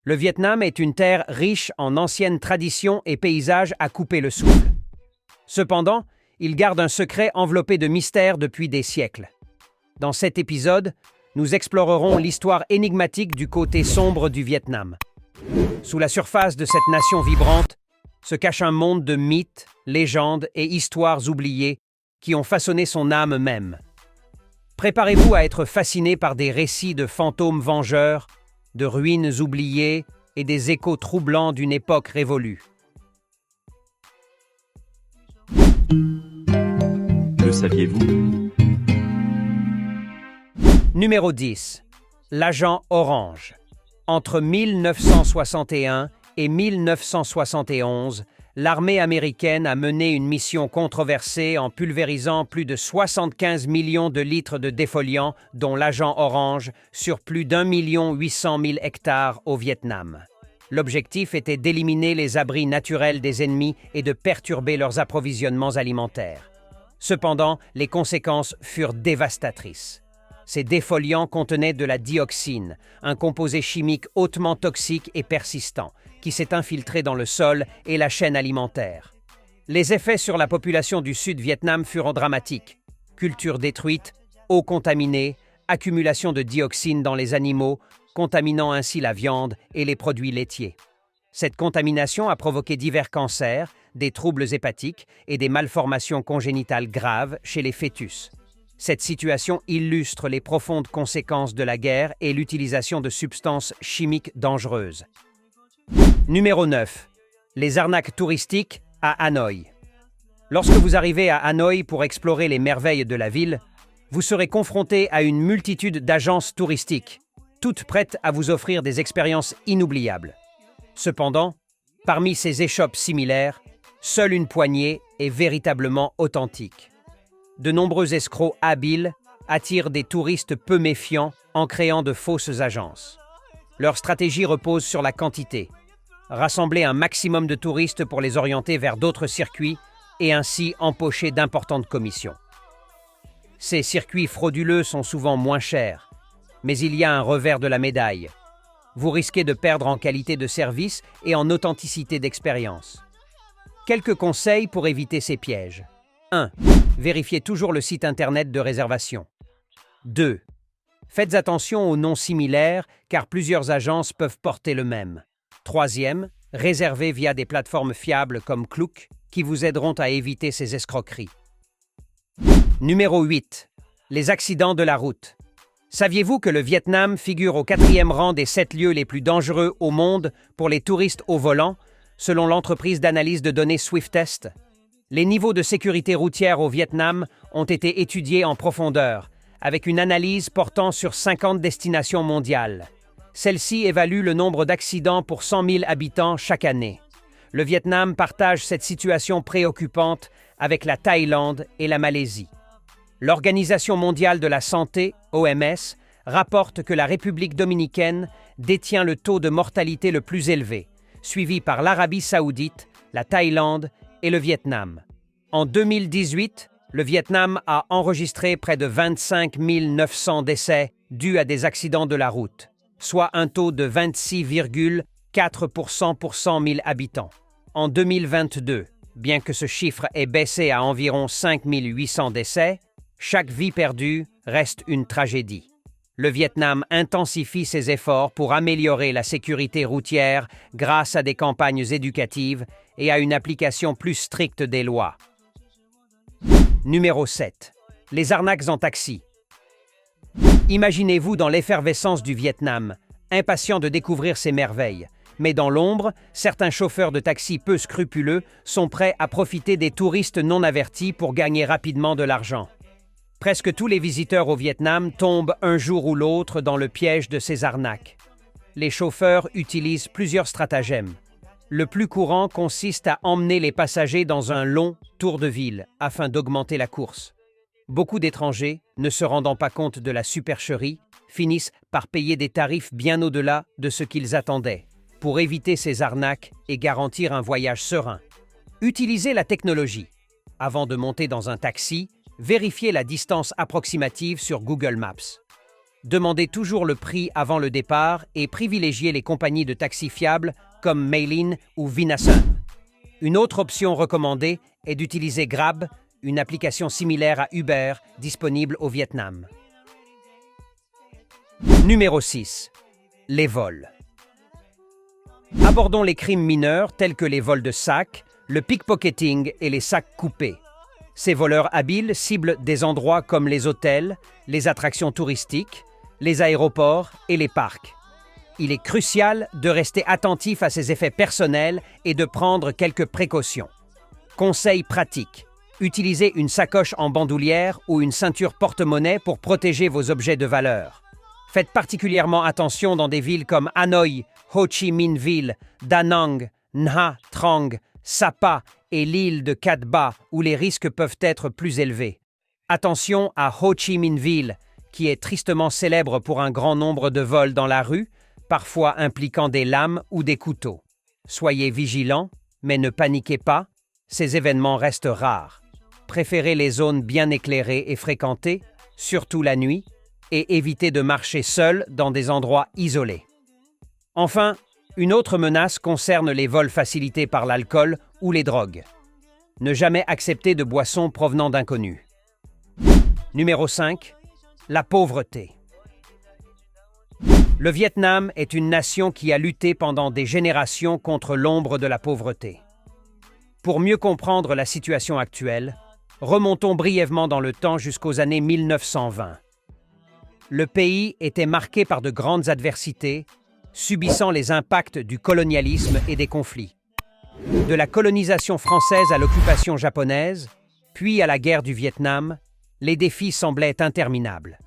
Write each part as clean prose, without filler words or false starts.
Le Vietnam est une terre riche en anciennes traditions et paysages à couper le souffle. Cependant, il garde un secret enveloppé de mystères depuis des siècles. Dans cet épisode, nous explorerons l'histoire énigmatique du côté sombre du Vietnam. Sous la surface de cette nation vibrante se cache un monde de mythes, légendes et histoires oubliées qui ont façonné son âme même. Préparez-vous à être fasciné par des récits de fantômes vengeurs, de ruines oubliées et des échos troublants d'une époque révolue. Le saviez-vous? Numéro 10. L'agent Orange. Entre 1961 et 1971, l'armée américaine a mené une mission controversée en pulvérisant plus de 75 millions de litres de défoliant, dont l'agent Orange, sur plus d'1,8 million hectares au Vietnam. L'objectif était d'éliminer les abris naturels des ennemis et de perturber leurs approvisionnements alimentaires. Cependant, les conséquences furent dévastatrices. Ces défoliants contenaient de la dioxine, un composé chimique hautement toxique et persistant, qui s'est infiltré dans le sol et la chaîne alimentaire. Les effets sur la population du Sud-Vietnam furent dramatiques. Culture détruite, eau contaminée, accumulation de dioxine dans les animaux, contaminant ainsi la viande et les produits laitiers. Cette contamination a provoqué divers cancers, des troubles hépatiques et des malformations congénitales graves chez les fœtus. Cette situation illustre les profondes conséquences de la guerre et l'utilisation de substances chimiques dangereuses. Numéro 9. Les arnaques touristiques à Hanoï. Lorsque vous arrivez à Hanoï pour explorer les merveilles de la ville, vous serez confronté à une multitude d'agences touristiques, toutes prêtes à vous offrir des expériences inoubliables. Cependant, parmi ces échoppes similaires, seule une poignée est véritablement authentique. De nombreux escrocs habiles attirent des touristes peu méfiants en créant de fausses agences. Leur stratégie repose sur la quantité. Rassembler un maximum de touristes pour les orienter vers d'autres circuits et ainsi empocher d'importantes commissions. Ces circuits frauduleux sont souvent moins chers, mais il y a un revers de la médaille. Vous risquez de perdre en qualité de service et en authenticité d'expérience. Quelques conseils pour éviter ces pièges. 1. Vérifiez toujours le site Internet de réservation. 2. Faites attention aux noms similaires car plusieurs agences peuvent porter le même. 3e, réservez via des plateformes fiables comme Klook qui vous aideront à éviter ces escroqueries. Numéro 8. Les accidents de la route. Saviez-vous que le Vietnam figure au 4e rang des 7 lieux les plus dangereux au monde pour les touristes au volant, selon l'entreprise d'analyse de données Swiftest? Les niveaux de sécurité routière au Vietnam ont été étudiés en profondeur, avec une analyse portant sur 50 destinations mondiales. Celle-ci évalue le nombre d'accidents pour 100 000 habitants chaque année. Le Vietnam partage cette situation préoccupante avec la Thaïlande et la Malaisie. L'Organisation mondiale de la santé, OMS, rapporte que la République dominicaine détient le taux de mortalité le plus élevé, suivi par l'Arabie saoudite, la Thaïlande et le Vietnam. En 2018, le Vietnam a enregistré près de 25 900 décès dus à des accidents de la route, soit un taux de 26,4% pour 100 000 habitants. En 2022, bien que ce chiffre ait baissé à environ 5 800 décès, chaque vie perdue reste une tragédie. Le Vietnam intensifie ses efforts pour améliorer la sécurité routière grâce à des campagnes éducatives et à une application plus stricte des lois. Numéro 7. Les arnaques en taxi. Imaginez-vous dans l'effervescence du Vietnam, impatient de découvrir ses merveilles. Mais dans l'ombre, certains chauffeurs de taxi peu scrupuleux sont prêts à profiter des touristes non avertis pour gagner rapidement de l'argent. Presque tous les visiteurs au Vietnam tombent un jour ou l'autre dans le piège de ces arnaques. Les chauffeurs utilisent plusieurs stratagèmes. Le plus courant consiste à emmener les passagers dans un long tour de ville afin d'augmenter la course. Beaucoup d'étrangers, ne se rendant pas compte de la supercherie, finissent par payer des tarifs bien au-delà de ce qu'ils attendaient, pour éviter ces arnaques et garantir un voyage serein. Utilisez la technologie. Avant de monter dans un taxi, vérifiez la distance approximative sur Google Maps. Demandez toujours le prix avant le départ et privilégiez les compagnies de taxis fiables comme Maylin ou Vinasun. Une autre option recommandée est d'utiliser Grab, une application similaire à Uber disponible au Vietnam. Numéro 6. Les vols. Abordons les crimes mineurs tels que les vols de sacs, le pickpocketing et les sacs coupés. Ces voleurs habiles ciblent des endroits comme les hôtels, les attractions touristiques, les aéroports et les parcs. Il est crucial de rester attentif à ses effets personnels et de prendre quelques précautions. Conseils pratiques. Utilisez une sacoche en bandoulière ou une ceinture porte-monnaie pour protéger vos objets de valeur. Faites particulièrement attention dans des villes comme Hanoï, Ho Chi Minh Ville, Da Nang, Nha Trang, Sapa et l'île de Cat Ba où les risques peuvent être plus élevés. Attention à Ho Chi Minh Ville, qui est tristement célèbre pour un grand nombre de vols dans la rue, parfois impliquant des lames ou des couteaux. Soyez vigilants, mais ne paniquez pas, ces événements restent rares. Préférez les zones bien éclairées et fréquentées, surtout la nuit, et évitez de marcher seul dans des endroits isolés. Enfin, une autre menace concerne les vols facilités par l'alcool ou les drogues. Ne jamais accepter de boissons provenant d'inconnus. Numéro 5. La pauvreté. Le Vietnam est une nation qui a lutté pendant des générations contre l'ombre de la pauvreté. Pour mieux comprendre la situation actuelle, remontons brièvement dans le temps jusqu'aux années 1920. Le pays était marqué par de grandes adversités, subissant les impacts du colonialisme et des conflits. De la colonisation française à l'occupation japonaise, puis à la guerre du Vietnam, les défis semblaient interminables.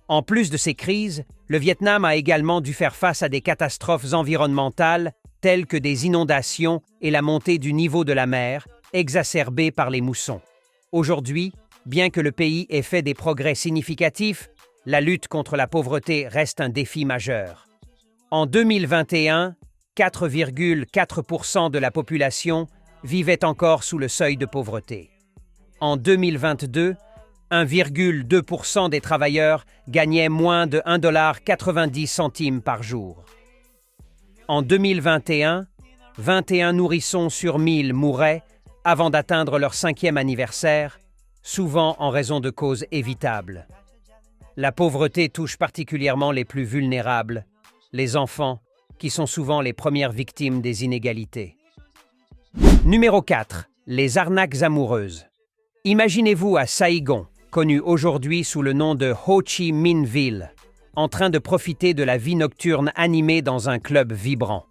En plus de ces crises, le Vietnam a également dû faire face à des catastrophes environnementales telles que des inondations et la montée du niveau de la mer, exacerbée par les moussons. Aujourd'hui, bien que le pays ait fait des progrès significatifs, la lutte contre la pauvreté reste un défi majeur. En 2021, 4,4% de la population vivait encore sous le seuil de pauvreté. En 2022, 1,2% des travailleurs gagnaient moins de 1,90 $ par jour. En 2021, 21 nourrissons sur 1000 mouraient avant d'atteindre leur 5e anniversaire, souvent en raison de causes évitables. La pauvreté touche particulièrement les plus vulnérables, les enfants, qui sont souvent les premières victimes des inégalités. Numéro 4. Les arnaques amoureuses. Imaginez-vous à Saigon, connu aujourd'hui sous le nom de Ho Chi Minh Ville, en train de profiter de la vie nocturne animée dans un club vibrant.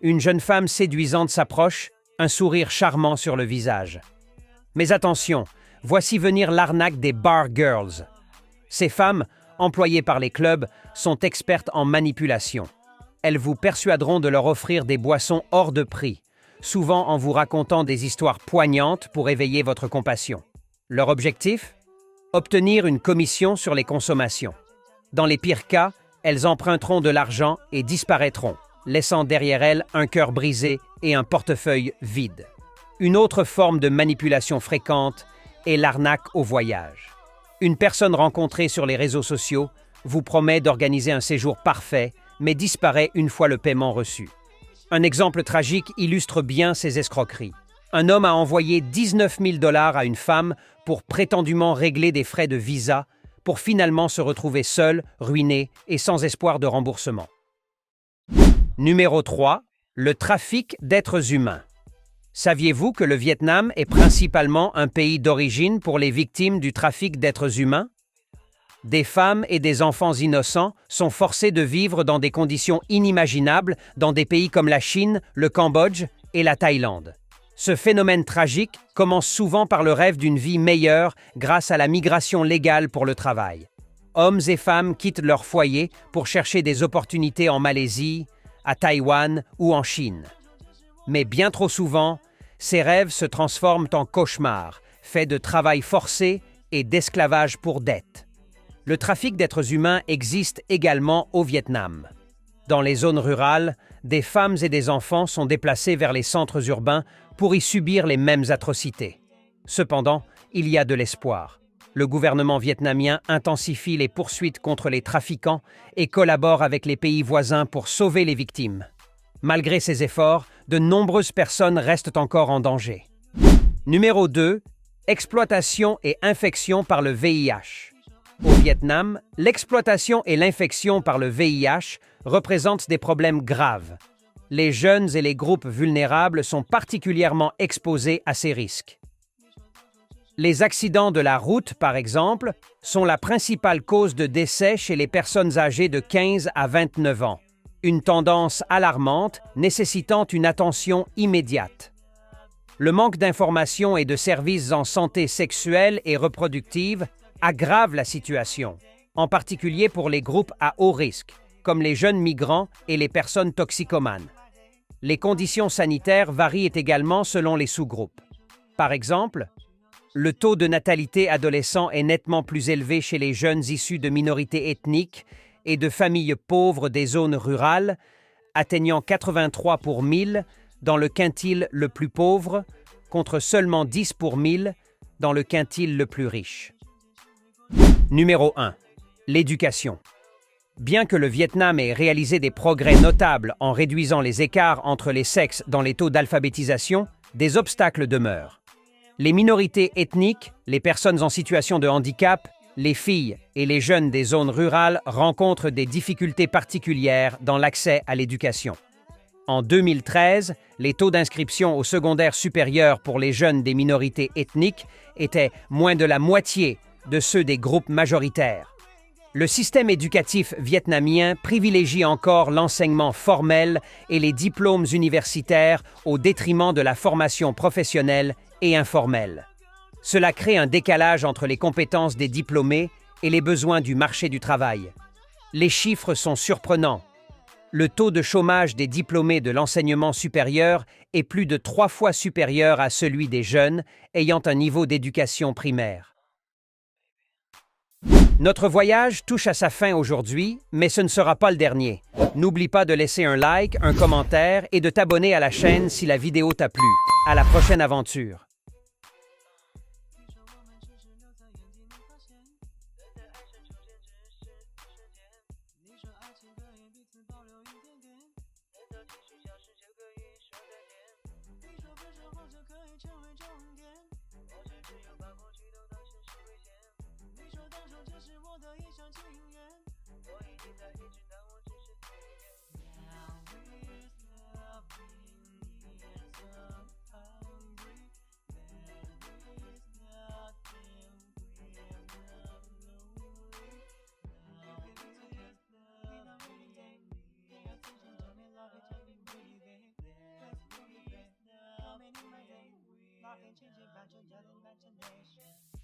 Une jeune femme séduisante s'approche, un sourire charmant sur le visage. Mais attention, voici venir l'arnaque des bar girls. Ces femmes, employées par les clubs, sont expertes en manipulation. Elles vous persuaderont de leur offrir des boissons hors de prix, souvent en vous racontant des histoires poignantes pour éveiller votre compassion. Leur objectif ? Obtenir une commission sur les consommations. Dans les pires cas, elles emprunteront de l'argent et disparaîtront, laissant derrière elles un cœur brisé et un portefeuille vide. Une autre forme de manipulation fréquente est l'arnaque au voyage. Une personne rencontrée sur les réseaux sociaux vous promet d'organiser un séjour parfait, mais disparaît une fois le paiement reçu. Un exemple tragique illustre bien ces escroqueries. Un homme a envoyé 19 000 $ à une femme pour prétendument régler des frais de visa, pour finalement se retrouver seul, ruiné et sans espoir de remboursement. Numéro 3. Le trafic d'êtres humains. Saviez-vous que le Vietnam est principalement un pays d'origine pour les victimes du trafic d'êtres humains? Des femmes et des enfants innocents sont forcés de vivre dans des conditions inimaginables dans des pays comme la Chine, le Cambodge et la Thaïlande. Ce phénomène tragique commence souvent par le rêve d'une vie meilleure grâce à la migration légale pour le travail. Hommes et femmes quittent leur foyer pour chercher des opportunités en Malaisie, à Taïwan ou en Chine. Mais bien trop souvent, ces rêves se transforment en cauchemars, faits de travail forcé et d'esclavage pour dette. Le trafic d'êtres humains existe également au Vietnam. Dans les zones rurales, des femmes et des enfants sont déplacés vers les centres urbains pour y subir les mêmes atrocités. Cependant, il y a de l'espoir. Le gouvernement vietnamien intensifie les poursuites contre les trafiquants et collabore avec les pays voisins pour sauver les victimes. Malgré ces efforts, de nombreuses personnes restent encore en danger. Numéro 2. Exploitation et infection par le VIH. Au Vietnam, l'exploitation et l'infection par le VIH représentent des problèmes graves. Les jeunes et les groupes vulnérables sont particulièrement exposés à ces risques. Les accidents de la route, par exemple, sont la principale cause de décès chez les personnes âgées de 15 à 29 ans, une tendance alarmante nécessitant une attention immédiate. Le manque d'informations et de services en santé sexuelle et reproductive aggrave la situation, en particulier pour les groupes à haut risque, comme les jeunes migrants et les personnes toxicomanes. Les conditions sanitaires varient également selon les sous-groupes. Par exemple, le taux de natalité adolescent est nettement plus élevé chez les jeunes issus de minorités ethniques et de familles pauvres des zones rurales, atteignant 83 pour 1000 dans le quintile le plus pauvre, contre seulement 10 pour 1000 dans le quintile le plus riche. Numéro 1. L'éducation. Bien que le Vietnam ait réalisé des progrès notables en réduisant les écarts entre les sexes dans les taux d'alphabétisation, des obstacles demeurent. Les minorités ethniques, les personnes en situation de handicap, les filles et les jeunes des zones rurales rencontrent des difficultés particulières dans l'accès à l'éducation. En 2013, les taux d'inscription au secondaire supérieur pour les jeunes des minorités ethniques étaient moins de la moitié de ceux des groupes majoritaires. Le système éducatif vietnamien privilégie encore l'enseignement formel et les diplômes universitaires au détriment de la formation professionnelle et informelle. Cela crée un décalage entre les compétences des diplômés et les besoins du marché du travail. Les chiffres sont surprenants. Le taux de chômage des diplômés de l'enseignement supérieur est plus de 3 fois supérieur à celui des jeunes ayant un niveau d'éducation primaire. Notre voyage touche à sa fin aujourd'hui, mais ce ne sera pas le dernier. N'oublie pas de laisser un like, un commentaire et de t'abonner à la chaîne si la vidéo t'a plu. À la prochaine aventure! Nothing changing, but your imagination.